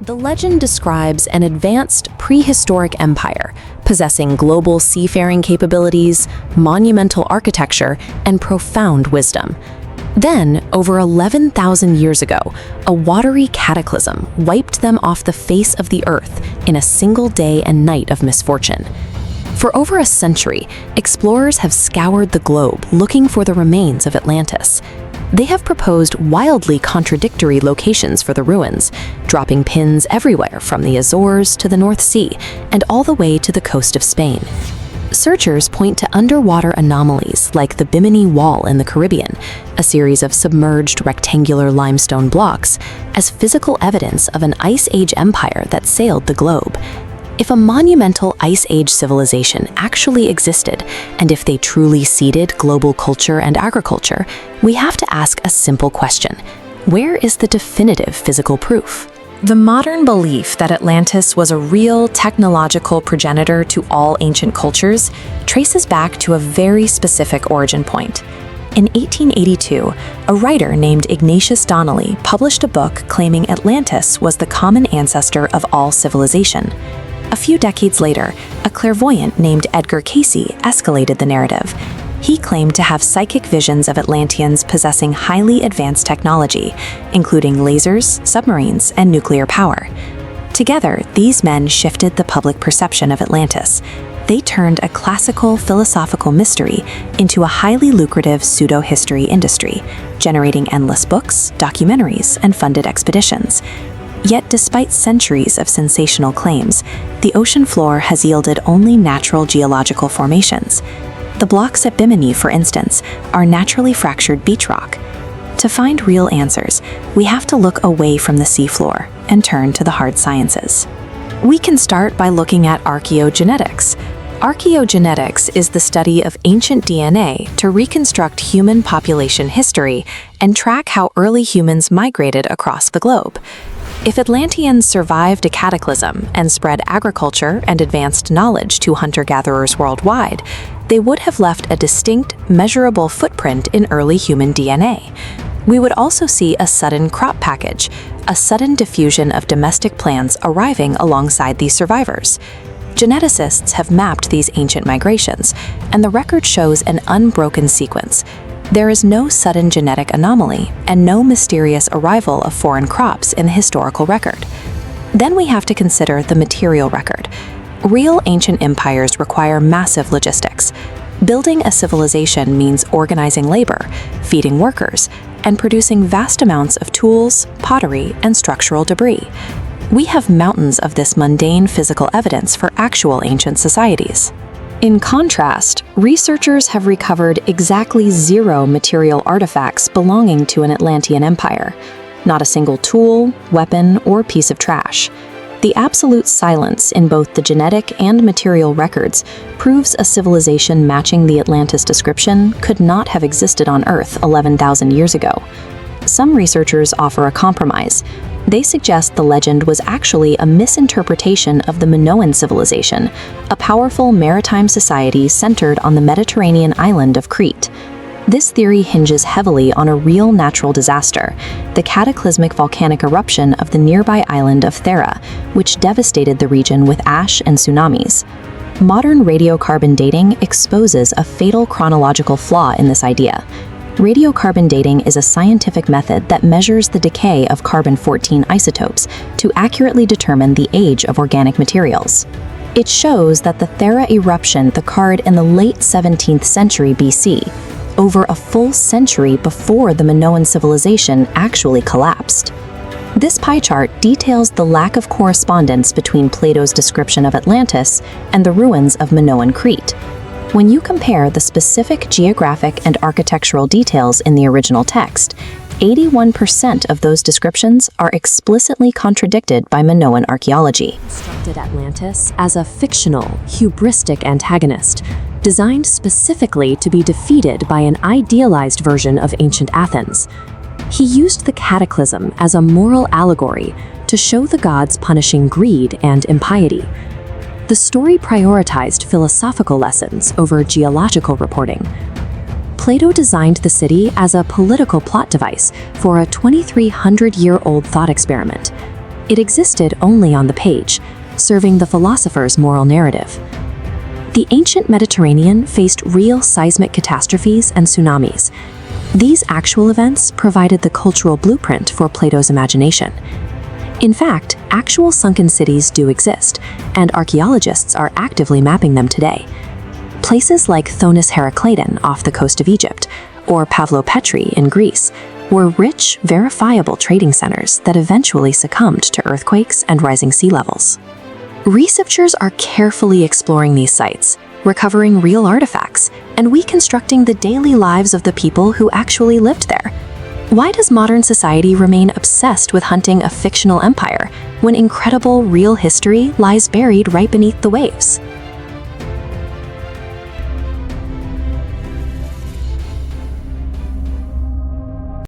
The legend describes an advanced prehistoric empire possessing global seafaring capabilities, monumental architecture, and profound wisdom. Then, over 11,000 years ago, a watery cataclysm wiped them off the face of the earth in a single day and night of misfortune. For over a century, explorers have scoured the globe looking for the remains of Atlantis. They have proposed wildly contradictory locations for the ruins, dropping pins everywhere from the Azores to the North Sea and all the way to the coast of Spain. Searchers point to underwater anomalies like the Bimini Wall in the Caribbean, a series of submerged rectangular limestone blocks, as physical evidence of an Ice Age empire that sailed the globe. If a monumental Ice Age civilization actually existed, and if they truly seeded global culture and agriculture, we have to ask a simple question: where is the definitive physical proof? The modern belief that Atlantis was a real technological progenitor to all ancient cultures traces back to a very specific origin point. In 1882, a writer named Ignatius Donnelly published a book claiming Atlantis was the common ancestor of all civilization. A few decades later, a clairvoyant named Edgar Cayce escalated the narrative. He claimed to have psychic visions of Atlanteans possessing highly advanced technology, including lasers, submarines, and nuclear power. Together, these men shifted the public perception of Atlantis. They turned a classical philosophical mystery into a highly lucrative pseudo-history industry, generating endless books, documentaries, and funded expeditions. Yet despite centuries of sensational claims, the ocean floor has yielded only natural geological formations. The blocks at Bimini, for instance, are naturally fractured beach rock. To find real answers, we have to look away from the seafloor and turn to the hard sciences. We can start by looking at archaeogenetics. Archaeogenetics is the study of ancient DNA to reconstruct human population history and track how early humans migrated across the globe. If Atlanteans survived a cataclysm and spread agriculture and advanced knowledge to hunter-gatherers worldwide, they would have left a distinct, measurable footprint in early human DNA. We would also see a sudden crop package, a sudden diffusion of domestic plants arriving alongside these survivors. Geneticists have mapped these ancient migrations, and the record shows an unbroken sequence. There is no sudden genetic anomaly and no mysterious arrival of foreign crops in the historical record. Then we have to consider the material record. Real ancient empires require massive logistics. Building a civilization means organizing labor, feeding workers, and producing vast amounts of tools, pottery, and structural debris. We have mountains of this mundane physical evidence for actual ancient societies. In contrast, researchers have recovered exactly 0 material artifacts belonging to an Atlantean empire. Not a single tool, weapon, or piece of trash. The absolute silence in both the genetic and material records proves a civilization matching the Atlantis description could not have existed on Earth 11,000 years ago. Some researchers offer a compromise. They suggest the legend was actually a misinterpretation of the Minoan civilization, a powerful maritime society centered on the Mediterranean island of Crete. This theory hinges heavily on a real natural disaster, the cataclysmic volcanic eruption of the nearby island of Thera, which devastated the region with ash and tsunamis. Modern radiocarbon dating exposes a fatal chronological flaw in this idea. Radiocarbon dating is a scientific method that measures the decay of carbon-14 isotopes to accurately determine the age of organic materials. It shows that the Thera eruption occurred in the late 17th century BC, over a full century before the Minoan civilization actually collapsed. This pie chart details the lack of correspondence between Plato's description of Atlantis and the ruins of Minoan Crete. When you compare the specific geographic and architectural details in the original text, 81% of those descriptions are explicitly contradicted by Minoan archaeology. Constructed Atlantis as a fictional, hubristic antagonist, designed specifically to be defeated by an idealized version of ancient Athens. He used the cataclysm as a moral allegory to show the gods punishing greed and impiety. The story prioritized philosophical lessons over geological reporting. Plato designed the city as a political plot device for a 2,300-year-old thought experiment. It existed only on the page, serving the philosopher's moral narrative. The ancient Mediterranean faced real seismic catastrophes and tsunamis. These actual events provided the cultural blueprint for Plato's imagination. In fact, actual sunken cities do exist, and archaeologists are actively mapping them today. Places like Thonis Herakleion off the coast of Egypt, or Pavlopetri in Greece, were rich, verifiable trading centers that eventually succumbed to earthquakes and rising sea levels. Researchers are carefully exploring these sites, recovering real artifacts, and reconstructing the daily lives of the people who actually lived there. Why does modern society remain obsessed with hunting a fictional empire when incredible real history lies buried right beneath the waves?